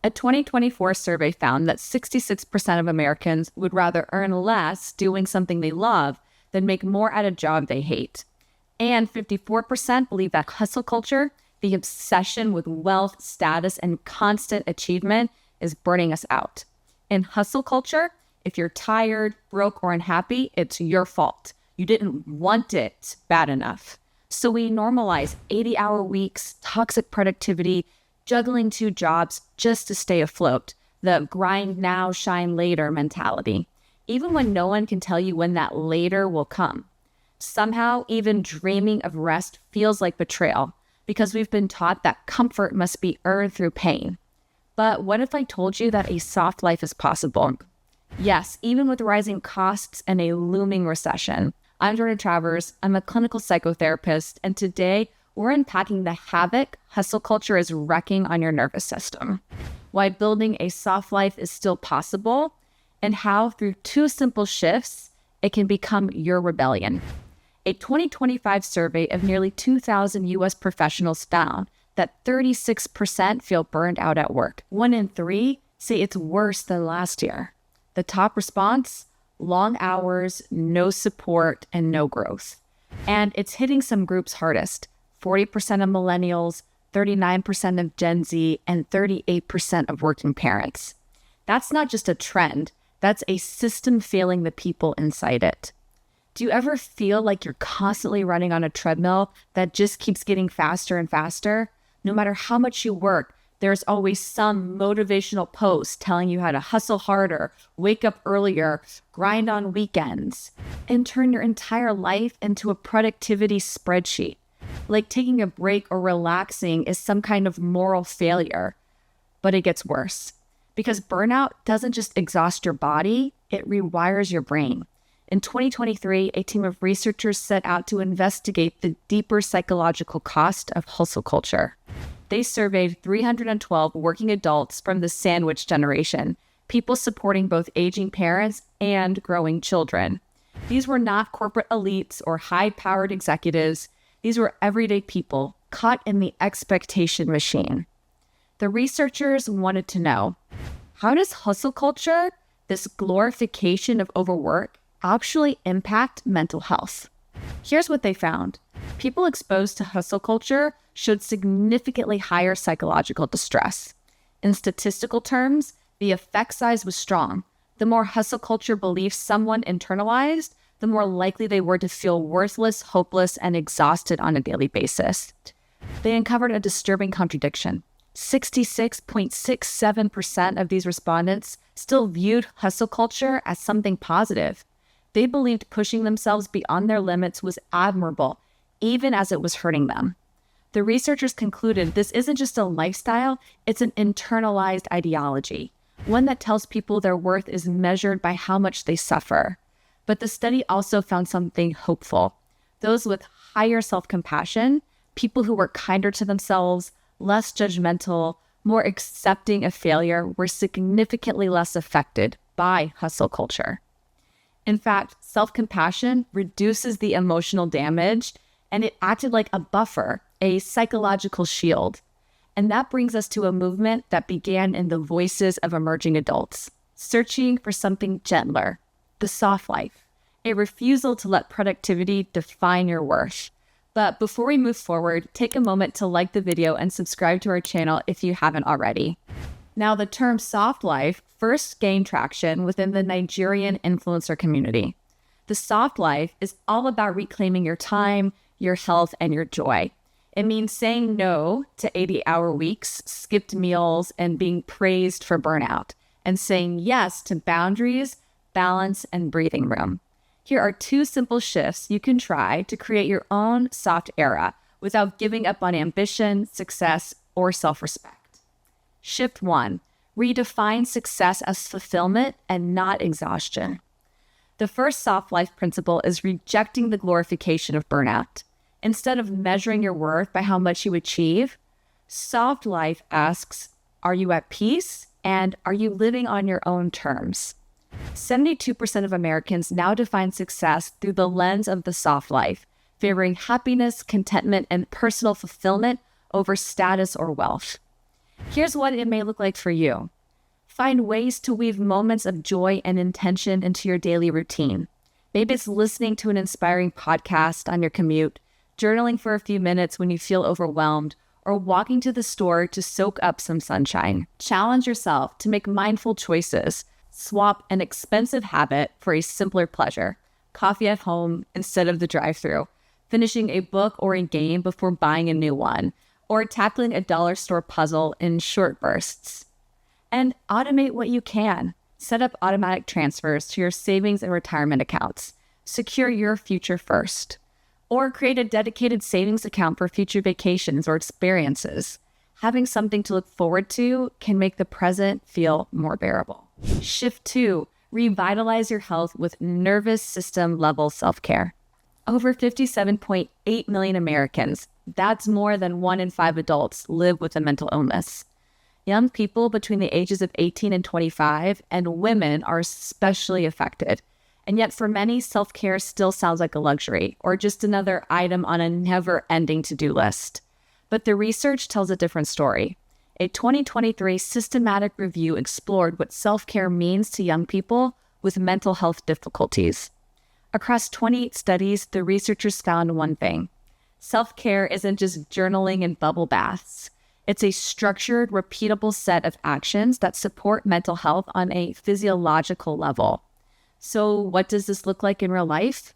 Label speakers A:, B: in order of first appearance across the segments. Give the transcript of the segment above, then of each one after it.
A: A 2024 survey found that 66% of Americans would rather earn less doing something they love than make more at a job they hate. And 54% believe that hustle culture, the obsession with wealth, status, and constant achievement, is burning us out. In hustle culture, if you're tired, broke, or unhappy, it's your fault. You didn't want it bad enough. So we normalize 80-hour weeks, toxic productivity, juggling 2 jobs just to stay afloat, the grind now, shine later mentality, even when no one can tell you when that later will come. Somehow, even dreaming of rest feels like betrayal because we've been taught that comfort must be earned through pain. But what if I told you that a soft life is possible? Yes, even with rising costs and a looming recession. I'm Jourdan Travers. I'm a clinical psychotherapist, and today we're unpacking the havoc hustle culture is wrecking on your nervous system, why building a soft life is still possible, and how through 2 simple shifts, it can become your rebellion. A 2025 survey of nearly 2,000 U.S. professionals found that 36% feel burned out at work. 1 in 3 say it's worse than last year. The top response? Long hours, no support, and no growth. And it's hitting some groups hardest. 40% of millennials, 39% of Gen Z, and 38% of working parents. That's not just a trend. That's a system failing the people inside it. Do you ever feel like you're constantly running on a treadmill that just keeps getting faster and faster? No matter how much you work, there's always some motivational post telling you how to hustle harder, wake up earlier, grind on weekends, and turn your entire life into a productivity spreadsheet. Like taking a break or relaxing is some kind of moral failure. But it gets worse. Because burnout doesn't just exhaust your body, it rewires your brain. In 2023, a team of researchers set out to investigate the deeper psychological cost of hustle culture. They surveyed 312 working adults from the sandwich generation, people supporting both aging parents and growing children. These were not corporate elites or high-powered executives. These were everyday people caught in the expectation machine. The researchers wanted to know, how does hustle culture, this glorification of overwork, actually impact mental health? Here's what they found. People exposed to hustle culture showed significantly higher psychological distress. In statistical terms, the effect size was strong. The more hustle culture beliefs someone internalized, the more likely they were to feel worthless, hopeless, and exhausted on a daily basis. They uncovered a disturbing contradiction. 66.67% of these respondents still viewed hustle culture as something positive. They believed pushing themselves beyond their limits was admirable, even as it was hurting them. The researchers concluded this isn't just a lifestyle, it's an internalized ideology, one that tells people their worth is measured by how much they suffer. But the study also found something hopeful. Those with higher self-compassion, people who were kinder to themselves, less judgmental, more accepting of failure, were significantly less affected by hustle culture. In fact, self-compassion reduces the emotional damage, and it acted like a buffer, a psychological shield. And that brings us to a movement that began in the voices of emerging adults, searching for something gentler, the soft life, a refusal to let productivity define your worth. But before we move forward, take a moment to like the video and subscribe to our channel if you haven't already. Now, the term soft life first gained traction within the Nigerian influencer community. The soft life is all about reclaiming your time, your health, and your joy. It means saying no to 80-hour weeks, skipped meals, and being praised for burnout, and saying yes to boundaries, balance, and breathing room. Here are 2 simple shifts you can try to create your own soft era without giving up on ambition, success, or self-respect. Shift 1, redefine success as fulfillment and not exhaustion. The first soft life principle is rejecting the glorification of burnout. Instead of measuring your worth by how much you achieve, soft life asks, are you at peace? And are you living on your own terms? 72% of Americans now define success through the lens of the soft life, favoring happiness, contentment, and personal fulfillment over status or wealth. Here's what it may look like for you. Find ways to weave moments of joy and intention into your daily routine. Maybe it's listening to an inspiring podcast on your commute, journaling for a few minutes when you feel overwhelmed, or walking to the store to soak up some sunshine. Challenge yourself to make mindful choices. Swap an expensive habit for a simpler pleasure. Coffee at home instead of the drive-thru. Finishing a book or a game before buying a new one. Or tackling a dollar store puzzle in short bursts. And automate what you can. Set up automatic transfers to your savings and retirement accounts. Secure your future first. Or create a dedicated savings account for future vacations or experiences. Having something to look forward to can make the present feel more bearable. Shift 2, revitalize your health with nervous system level self-care. Over 57.8 million Americans, that's more than 1 in 5 adults, live with a mental illness. Young people between the ages of 18 and 25 and women are especially affected. And yet for many, self-care still sounds like a luxury or just another item on a never-ending to-do list. But the research tells a different story. A 2023 systematic review explored what self-care means to young people with mental health difficulties. Across 28 studies, the researchers found one thing. Self-care isn't just journaling and bubble baths. It's a structured, repeatable set of actions that support mental health on a physiological level. So what does this look like in real life?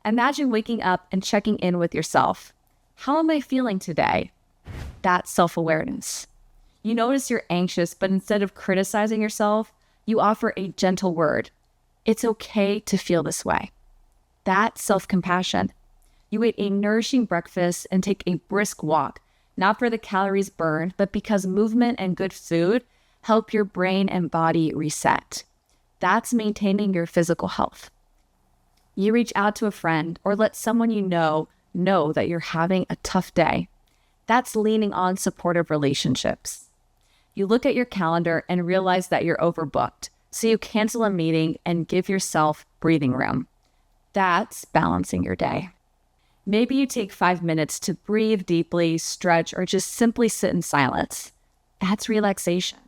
A: Imagine waking up and checking in with yourself. How am I feeling today? That's self-awareness. You notice you're anxious, but instead of criticizing yourself, you offer a gentle word. It's okay to feel this way. That's self-compassion. You ate a nourishing breakfast and take a brisk walk, not for the calories burned, but because movement and good food help your brain and body reset. That's maintaining your physical health. You reach out to a friend or let someone you know that you're having a tough day. That's leaning on supportive relationships. You look at your calendar and realize that you're overbooked, so you cancel a meeting and give yourself breathing room. That's balancing your day. Maybe you take 5 minutes to breathe deeply, stretch, or just simply sit in silence. That's relaxation.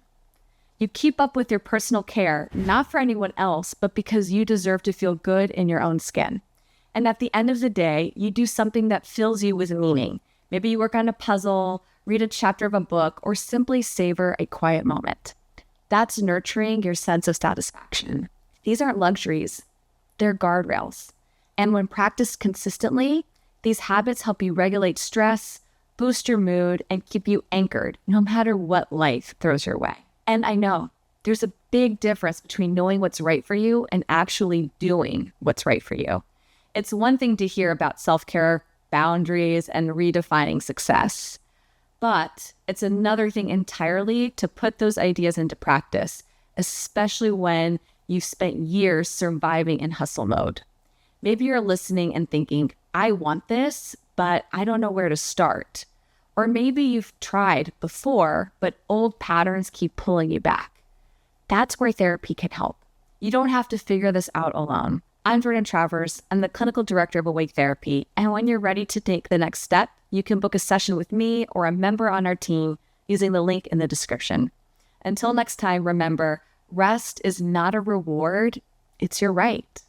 A: You keep up with your personal care, not for anyone else, but because you deserve to feel good in your own skin. And at the end of the day, you do something that fills you with meaning. Maybe you work on a puzzle, read a chapter of a book, or simply savor a quiet moment. That's nurturing your sense of satisfaction. These aren't luxuries, they're guardrails. And when practiced consistently, these habits help you regulate stress, boost your mood, and keep you anchored no matter what life throws your way. And I know there's a big difference between knowing what's right for you and actually doing what's right for you. It's one thing to hear about self-care, boundaries, and redefining success. But it's another thing entirely to put those ideas into practice, especially when you've spent years surviving in hustle mode. Maybe you're listening and thinking, I want this, but I don't know where to start. Or maybe you've tried before, but old patterns keep pulling you back. That's where therapy can help. You don't have to figure this out alone. I'm Jourdan Travers. I'm the clinical director of Awake Therapy. And when you're ready to take the next step, you can book a session with me or a member on our team using the link in the description. Until next time, remember, rest is not a reward, it's your right.